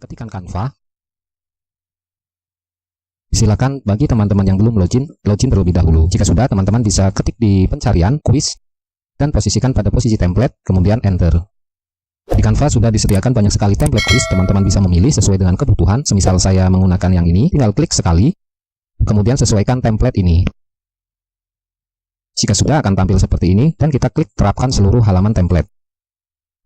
ketikkan Canva. Silakan bagi teman-teman yang belum login terlebih dahulu. Jika sudah, teman-teman bisa ketik di pencarian quiz dan posisikan pada posisi template, kemudian enter. Di Canva sudah disediakan banyak sekali template quiz, teman-teman bisa memilih sesuai dengan kebutuhan. Semisal saya menggunakan yang ini, tinggal klik sekali, kemudian sesuaikan template ini. Jika sudah, akan tampil seperti ini, dan kita klik terapkan seluruh halaman template.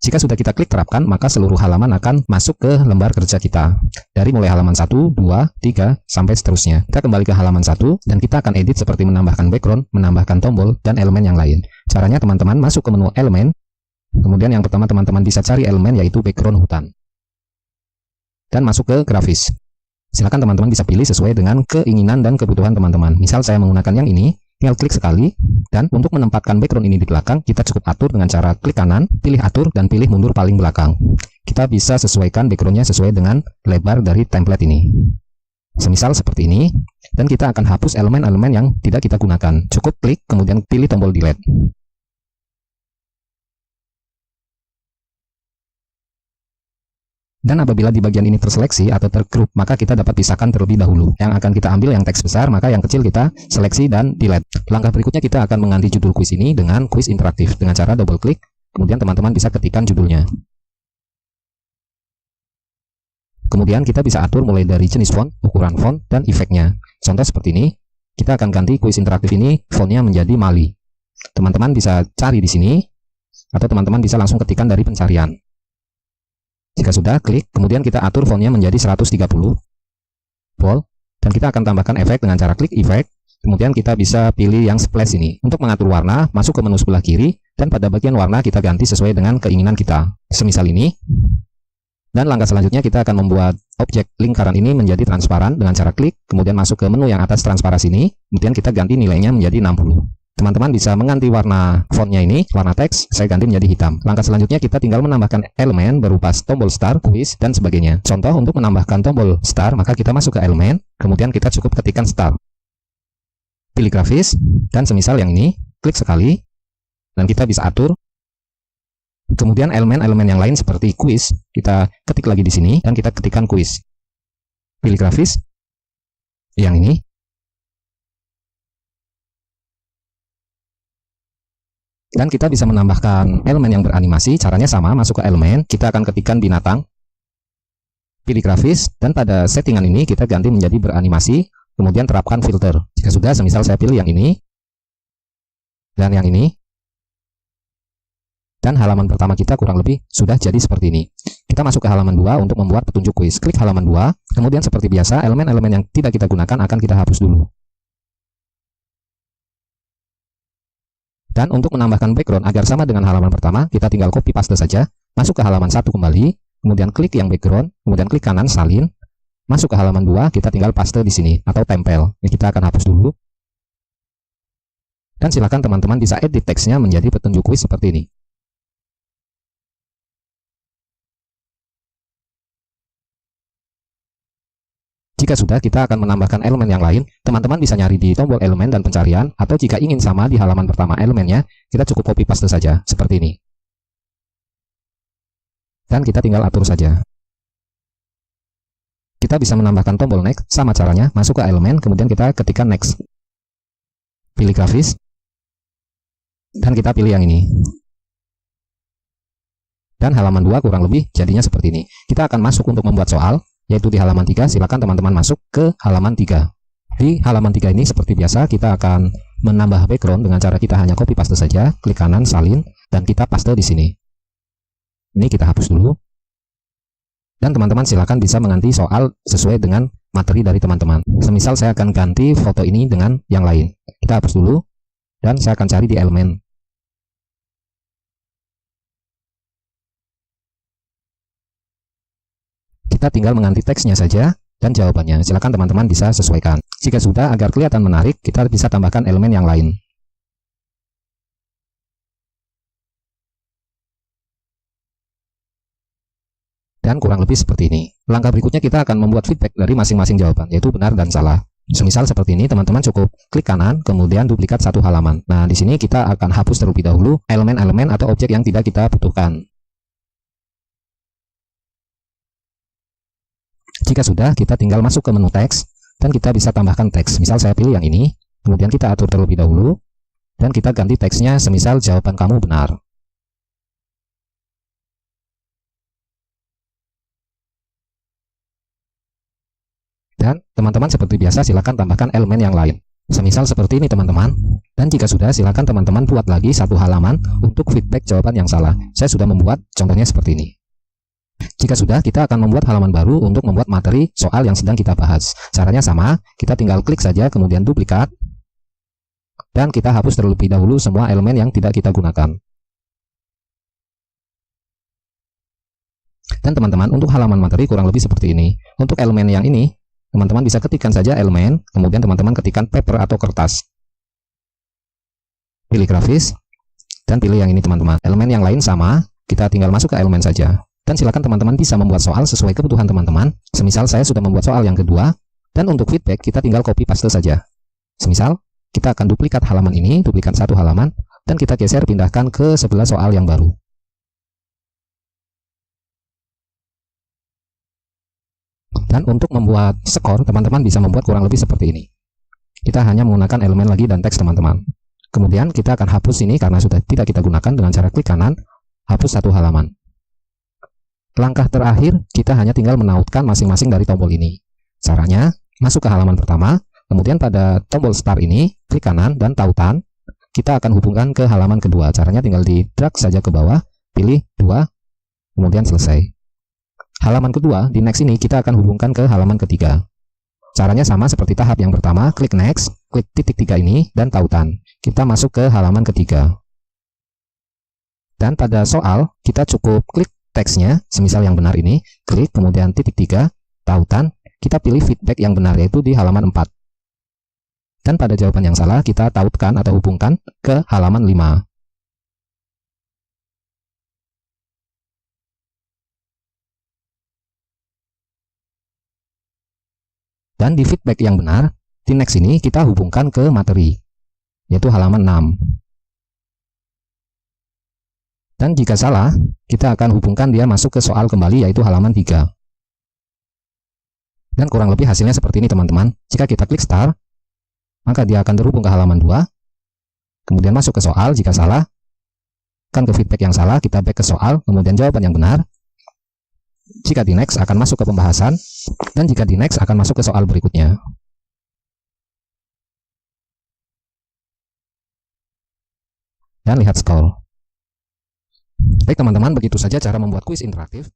Jika sudah kita klik terapkan, maka seluruh halaman akan masuk ke lembar kerja kita. Dari mulai halaman 1, 2, 3, sampai seterusnya. Kita kembali ke halaman 1, dan kita akan edit seperti menambahkan background, menambahkan tombol, dan elemen yang lain. Caranya teman-teman masuk ke menu elemen, kemudian yang pertama teman-teman bisa cari elemen yaitu background hutan. Dan masuk ke grafis. Silakan teman-teman bisa pilih sesuai dengan keinginan dan kebutuhan teman-teman. Misal saya menggunakan yang ini, tinggal klik sekali, dan untuk menempatkan background ini di belakang, kita cukup atur dengan cara klik kanan, pilih atur, dan pilih mundur paling belakang. Kita bisa sesuaikan backgroundnya sesuai dengan lebar dari template ini. Semisal seperti ini, dan kita akan hapus elemen-elemen yang tidak kita gunakan. Cukup klik, kemudian pilih tombol delete. Dan apabila di bagian ini terseleksi atau tergroup, maka kita dapat pisahkan terlebih dahulu. Yang akan kita ambil yang teks besar, maka yang kecil kita seleksi dan delete. Langkah berikutnya kita akan mengganti judul kuis ini dengan kuis interaktif dengan cara double klik, kemudian teman-teman bisa ketikkan judulnya. Kemudian kita bisa atur mulai dari jenis font, ukuran font, dan efeknya. Contoh seperti ini, kita akan ganti kuis interaktif ini fontnya menjadi Mali. Teman-teman bisa cari di sini, atau teman-teman bisa langsung ketikkan dari pencarian. Jika sudah, klik, kemudian kita atur fontnya menjadi 130 bold, dan kita akan tambahkan efek dengan cara klik efek, kemudian kita bisa pilih yang splash ini. Untuk mengatur warna, masuk ke menu sebelah kiri, dan pada bagian warna kita ganti sesuai dengan keinginan kita. Semisal ini, dan langkah selanjutnya kita akan membuat objek lingkaran ini menjadi transparan dengan cara klik, kemudian masuk ke menu yang atas transparansi ini, kemudian kita ganti nilainya menjadi 60. Teman-teman bisa mengganti warna fontnya ini, warna teks, saya ganti menjadi hitam. Langkah selanjutnya kita tinggal menambahkan elemen berupa tombol star, kuis, dan sebagainya. Contoh untuk menambahkan tombol star, maka kita masuk ke elemen, kemudian kita cukup ketikkan star. Pilih grafis, dan semisal yang ini, klik sekali, dan kita bisa atur. Kemudian elemen-elemen yang lain seperti kuis, kita ketik lagi di sini, dan kita ketikkan kuis. Pilih grafis, yang ini. Dan kita bisa menambahkan elemen yang beranimasi, caranya sama, masuk ke elemen, kita akan ketikkan binatang, pilih grafis, dan pada settingan ini kita ganti menjadi beranimasi, kemudian terapkan filter. Jika sudah, semisal saya pilih yang ini, dan yang ini, dan halaman pertama kita kurang lebih sudah jadi seperti ini. Kita masuk ke halaman 2 untuk membuat petunjuk kuis, klik halaman 2, kemudian seperti biasa, elemen-elemen yang tidak kita gunakan akan kita hapus dulu. Dan untuk menambahkan background agar sama dengan halaman pertama, kita tinggal copy paste saja, masuk ke halaman 1 kembali, kemudian klik yang background, kemudian klik kanan salin, masuk ke halaman 2, kita tinggal paste di sini atau tempel. Ini kita akan hapus dulu. Dan silakan teman-teman bisa edit teksnya menjadi petunjuk kuis seperti ini. Jika sudah, kita akan menambahkan elemen yang lain. Teman-teman bisa nyari di tombol elemen dan pencarian, atau jika ingin sama di halaman pertama elemennya, kita cukup copy paste saja, seperti ini. Dan kita tinggal atur saja. Kita bisa menambahkan tombol next, sama caranya, masuk ke elemen, kemudian kita ketikkan next. Pilih grafis, dan kita pilih yang ini. Dan halaman 2 kurang lebih jadinya seperti ini. Kita akan masuk untuk membuat soal, yaitu di halaman 3, silakan teman-teman masuk ke halaman 3. Di halaman 3 ini seperti biasa kita akan menambah background dengan cara kita hanya copy paste saja, klik kanan salin, dan kita paste di sini. Ini kita hapus dulu. Dan teman-teman silakan bisa mengganti soal sesuai dengan materi dari teman-teman. Semisal saya akan ganti foto ini dengan yang lain. Kita hapus dulu, dan saya akan cari di elemen. Kita tinggal mengganti teksnya saja dan jawabannya. Silakan teman-teman bisa sesuaikan. Jika sudah, agar kelihatan menarik, kita bisa tambahkan elemen yang lain. Dan kurang lebih seperti ini. Langkah berikutnya kita akan membuat feedback dari masing-masing jawaban, yaitu benar dan salah. Semisal seperti ini, teman-teman cukup klik kanan, kemudian duplikat satu halaman. Nah, di sini kita akan hapus terlebih dahulu elemen-elemen atau objek yang tidak kita butuhkan. Jika sudah, kita tinggal masuk ke menu teks, dan kita bisa tambahkan teks. Misal saya pilih yang ini, kemudian kita atur terlebih dahulu, dan kita ganti teksnya semisal jawaban kamu benar. Dan teman-teman seperti biasa silakan tambahkan elemen yang lain. Semisal seperti ini teman-teman. Dan jika sudah, silakan teman-teman buat lagi satu halaman untuk feedback jawaban yang salah. Saya sudah membuat contohnya seperti ini. Jika sudah, kita akan membuat halaman baru untuk membuat materi soal yang sedang kita bahas. Caranya sama, kita tinggal klik saja kemudian duplikat. Dan kita hapus terlebih dahulu semua elemen yang tidak kita gunakan. Dan teman-teman, untuk halaman materi kurang lebih seperti ini. Untuk elemen yang ini, teman-teman bisa ketikkan saja elemen, kemudian teman-teman ketikkan paper atau kertas. Pilih grafis, dan pilih yang ini teman-teman. Elemen yang lain sama, kita tinggal masuk ke elemen saja. Dan silakan teman-teman bisa membuat soal sesuai kebutuhan teman-teman. Semisal saya sudah membuat soal yang kedua, dan untuk feedback kita tinggal copy paste saja. Semisal, kita akan duplikat halaman ini, duplikat satu halaman, dan kita geser pindahkan ke sebelah soal yang baru. Dan untuk membuat skor, teman-teman bisa membuat kurang lebih seperti ini. Kita hanya menggunakan elemen lagi dan teks teman-teman. Kemudian kita akan hapus ini karena sudah tidak kita gunakan dengan cara klik kanan, hapus satu halaman. Langkah terakhir, kita hanya tinggal menautkan masing-masing dari tombol ini. Caranya, masuk ke halaman pertama, kemudian pada tombol start ini, klik kanan dan tautan, kita akan hubungkan ke halaman kedua. Caranya tinggal di drag saja ke bawah, pilih 2, kemudian selesai. Halaman kedua, di next ini kita akan hubungkan ke halaman ketiga. Caranya sama seperti tahap yang pertama, klik next, klik titik 3 ini, dan tautan. Kita masuk ke halaman ketiga. Dan pada soal, kita cukup klik teksnya, semisal yang benar ini, klik, kemudian titik 3, tautan, kita pilih feedback yang benar, yaitu di halaman 4. Dan pada jawaban yang salah, kita tautkan atau hubungkan ke halaman 5. Dan di feedback yang benar, di next ini kita hubungkan ke materi, yaitu halaman 6. Dan jika salah, kita akan hubungkan dia masuk ke soal kembali, yaitu halaman 3. Dan kurang lebih hasilnya seperti ini teman-teman. Jika kita klik start, maka dia akan terhubung ke halaman 2. Kemudian masuk ke soal, jika salah, kan ke feedback yang salah, kita back ke soal, kemudian jawaban yang benar. Jika di next akan masuk ke pembahasan, dan jika di next akan masuk ke soal berikutnya. Dan lihat skor. Baik teman-teman, begitu saja cara membuat kuis interaktif.